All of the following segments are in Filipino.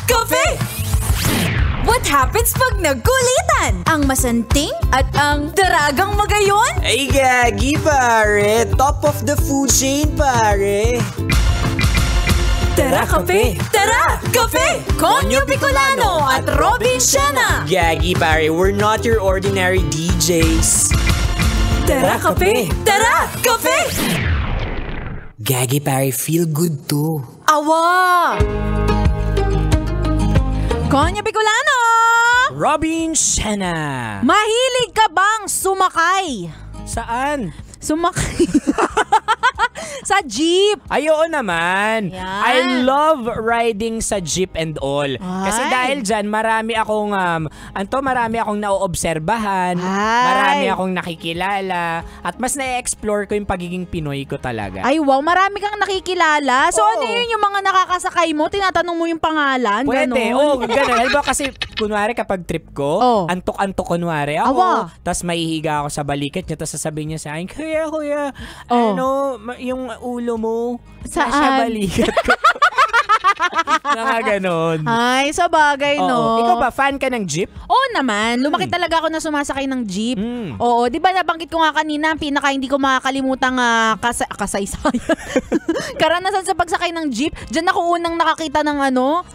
Kape! What happens pag nagkulitan? Ang masanting at ang daragang magayon? Ay, gagi, pare. Top of the food chain, pare. Tara, kape! Tara, kape! Konyo Bicolano at Robin Siena! Gagi, pare. We're not your ordinary DJs. Tara, kape! Tara, kape! Gagi, pare. Feel good too. Awa! Konyo Bicolano! Robin Siena. Mahilig ka bang sumakay? Saan? Sumakay sa jeep. Ay, oo naman. Yan. I love riding sa jeep and all. Kasi Ay. dahil dyan, marami akong nauobserbahan, Ay. marami akong nakikilala, at mas na-explore ko yung pagiging Pinoy ko talaga. Ay wow, marami kang nakikilala. So Oo. ano yun yung mga nakakasakay mo? Tinatanong mo yung pangalan? Pwede, Ganon? gano'n. Halimbawa kasi, kunwari kapag trip ko, Oh. antok-antok kunwari ako, Awa. tapos mahihiga ako sa balikat niya, tapos sasabihin niya sa akin, kuya, Oh. yung ulo mo, Saan? nasa balikat ko. Nga ganon. Ay, sa bagay, Oo. no? Ikaw ba, fan ka ng jeep? Oo naman. Lumaki talaga ako na sumasakay ng jeep. Mm. Oo, di ba nabanggit ko nga kanina, ang pinaka hindi ko makakalimutang kasaysayan. Karanasan sa pagsakay ng jeep. Diyan ako unang nakakita ng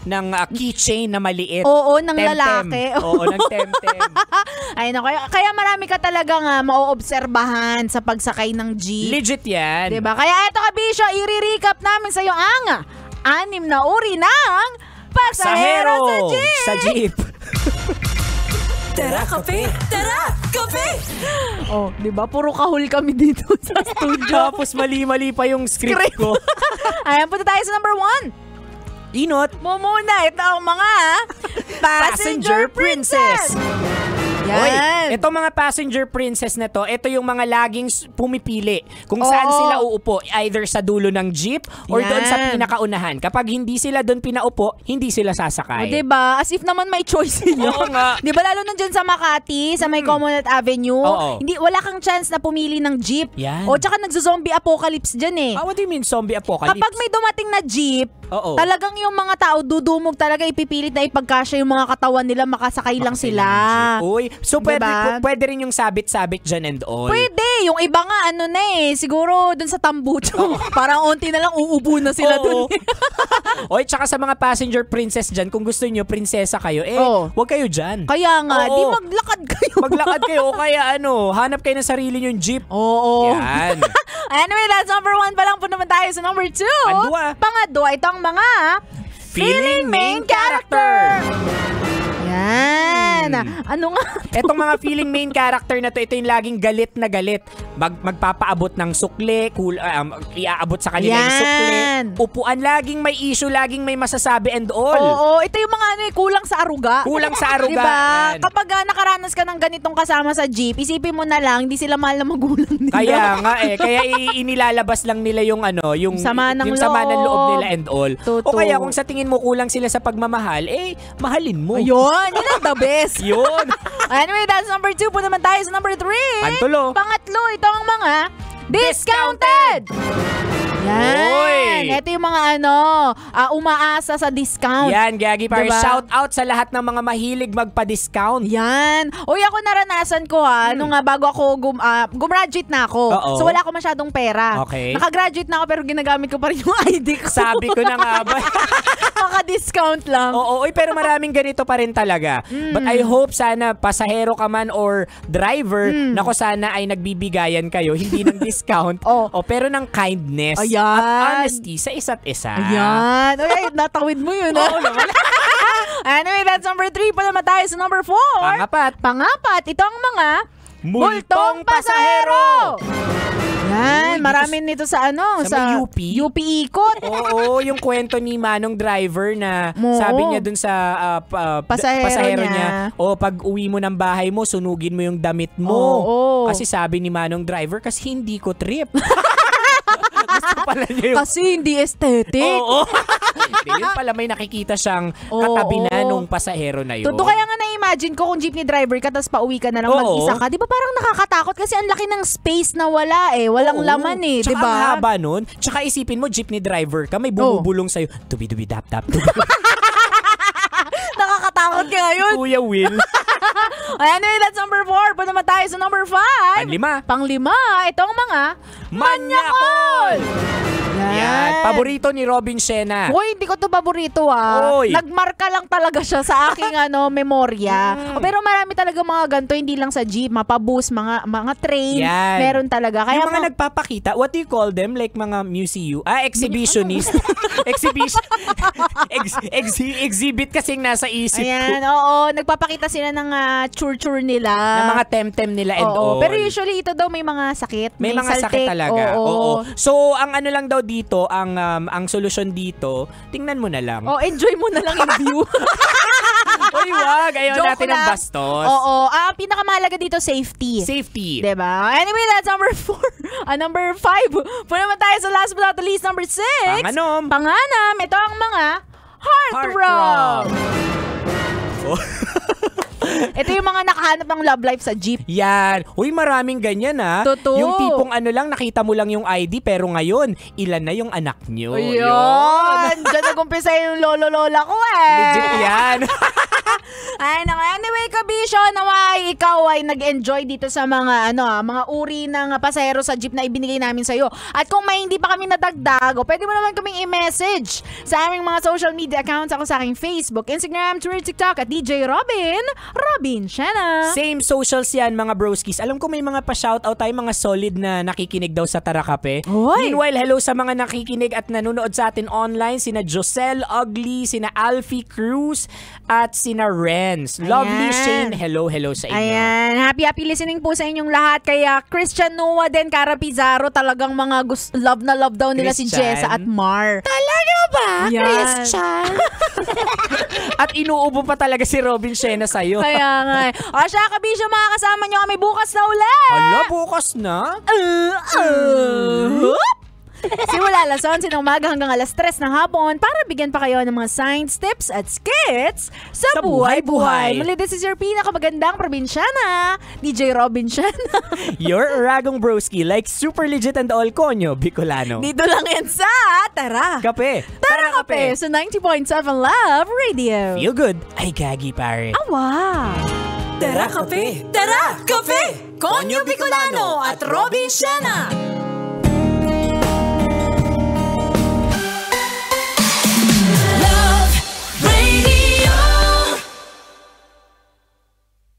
Ng keychain na maliit. Oo, ng Temtem. lalaki. Oo, ng temtem. Ay, naku. Kaya marami ka talagang mauobserbahan sa pagsakay ng jeep. Legit yan. Diba? Kaya eto ka, Bisyo, i-recap namin sa'yo ang 6 na uri ng pasahero sa jeep. Tara, kape! Tara, kape! Oh, di ba? Puro kahul kami dito sa studio. Tapos mali-mali pa yung script ko. Ayan, punta tayo sa number 1. Inot. Muna, ito ang mga passenger princess. Oy, Yan. itong mga passenger princess na to, ito yung mga laging pumipili kung saan Oo. sila uupo, either sa dulo ng jeep or doon sa Yan. pinakaunahan. Kapag hindi sila doon pinaupo, hindi sila sasakay. Diba? As if naman may choice sila. Oo nga. Diba lalo na dyan sa Makati, sa may Commonwealth Avenue, Oo. hindi, wala kang chance na pumili ng jeep. Yan. O tsaka nagzo-zombie apocalypse dyan eh. What do you mean zombie apocalypse? Kapag may dumating na jeep, Oo. talagang yung mga tao dudumog talaga, ipipilit na ipagkasya yung mga katawan nila, makasakay lang sila. Uy, so Diba? pwede rin yung sabit-sabit dyan and all. Pwede. Yung iba nga, siguro dun sa tambucho. Parang unti na lang uubo na sila dun. Oy, tsaka sa mga passenger princess dyan, kung gusto nyo, prinsesa kayo, wag kayo dyan. Kaya nga, Oo. di maglakad kayo. Maglakad kayo o kaya hanap kayo ng sarili nyo yung jeep. Oo. Yan. Anyway, that's number 1 pa lang po naman tayo sa number 2. Pangadwa, ito ang mga Feeling main character. Yan. Ano nga? Etong mga feeling main character na to, ito yung laging galit na galit. Magpapaabot ng sukle, iaabot sa kanila yung sukle. Upuan, laging may issue, laging may masasabi and all. Oo, ito yung mga kulang sa aruga. Kulang sa aruga. Diba? Yan. Kapag nakaranas ka ng ganitong kasama sa jeep, isipin mo na lang, hindi sila mahal na magulang nila. Kaya nga kaya inilalabas lang nila yung yung sama ng loob nila and all. Totoo. O kaya kung sa tingin mo kulang sila sa pagmamahal, mahalin mo. Ayun, yun ang the best. Yun. Anyway, that's number 2 po naman tayo sa number 3. Pantulo. Pangatlo, ito ang mga discounted. Yan. Oy. Ito yung mga umaasa sa discount. Yan, Gagi. Para Diba? shout out sa lahat ng mga mahilig magpa-discount. Yan. Uy, ako naranasan ko nung bago ako gumraduate na ako. Oo. So wala ako masyadong pera. Okay. Nakagraduate na ako pero ginagamit ko pa rin yung ID ko. Sabi ko na nga ba? Maka-discount lang. Oo, pero maraming ganito pa rin talaga. But I hope sana pasahero ka man or driver, nako sana ay nagbibigayan kayo, hindi ng discount, pero ng kindness at honesty sa isa't isa. Ayan. Uy, natawid mo yun. Oo naman. Anyway, that's number 3 pa naman tayo sa number 4. Pangapat, ito ang mga multong pasahero. Yan, marami nito sa sa UP. UP Ikot. Oo, yung kwento ni Manong driver na sabi niya dun sa pasahero niya, pag uwi mo ng bahay mo, sunugin mo yung damit mo. Kasi sabi ni Manong driver, kasi hindi ko trip. Gusto pala niya yung... Kasi hindi aesthetic. Oo. Yun pala may nakikita siyang katabi na nung pasahero na yun. Totoo, kaya nga na-imagine ko kung jeepney driver ka tapos pauwi ka na lang mag-isa ka. Di ba parang nakakatakot kasi ang laki ng space na wala Walang laman Tsaka di ba? ang haba nun. Tsaka isipin mo, jeepney driver ka, may bumubulong sa'yo. Tubi-dubi-dap-dap. Natatakot ka ngayon. Kuya Will. Anyway, that's number 4. Punta naman tayo sa number 5. Panglima, ito ang mga manyakol. Yan. Paborito ni Robin Siena. Hoy, hindi ko to paborito Nagmarka lang talaga siya sa aking memorya. Pero marami talaga mga ganito, hindi lang sa jeep, mapabus, mga train. Yan. Meron talaga. Kaya yung mga nagpapakita, what do you call them? Like mga museum? Exhibitionist. Exhibit kasing nasa isip ko. Ayan, oo. Nagpapakita sila ng chur-chur nila. Ng mga temtem nila and all. Pero usually ito daw may mga sakit. May mga sakit talaga. Oo. So, ang ano lang daw dito, ang solusyon dito, tingnan mo na lang. Enjoy mo na lang yung view. Uy, wag. Ayaw natin ng bastos. Oo. Ang pinakamahalaga dito, safety. Safety. Diba? Anyway, that's number 4. Number 5. Puna naman tayo sa last but not the least, number 6. Panganam. Ito ang mga heartthrob. Ito yung mga nakahanap ng love life sa jeep. Yan. Uy, maraming ganyan Totoo. Yung tipong lang, nakita mo lang yung ID, pero ngayon, ilan na yung anak nyo. Yun. Diyan nag-umpisa yung lolo-lola ko Legit yan. Anyway, kabisyo, naway ikaw ay nag-enjoy dito sa mga mga uri ng pasahero sa jeep na ibinigay namin sa iyo. At kung may hindi pa kami nadagdag, pwede mo naman kaming i-message sa aming mga social media accounts. Ako sa aking Facebook, Instagram, Twitter, TikTok at DJ Robin Siena. Same socials yan, mga broskis. Alam ko may mga pa-shoutout tayo, mga solid na nakikinig daw sa Tara Kape. Meanwhile, hello sa mga nakikinig at nanonood sa atin online, sina Joselle Ugly, sina Alfie Cruz, at sina Renz. Lovely Shane, hello sa inyo. Ayan, happy listening po sa inyong lahat. Kaya Christian Noah din, Cara Pizarro, talagang mga love na love daw nila si Jessa at Mar. Talaga ba, yan. Christian? At inuubo pa talaga si Robin Siena sa'yo. Kaya nga. O siya, kabisyo, mga kasama nyo kami bukas na ulit. Hala, bukas na? Simula alas 11 ng umaga hanggang alas 3 ng hapon para bigyan pa kayo ng mga science tips at skits sa buhay-buhay. Muli, this is your pinakamagandang probinsyana, DJ Robin Siena. Your Ragong Broski, like super legit and all konyo, Bicolano. Dito lang yan sa Tara Kape. Tara Kape sa 90.7 Love Radio. Feel good. Ay, gagi pare. Awa. Tara Kape! Tara Kape! Konyo Bicolano at Robin Siena.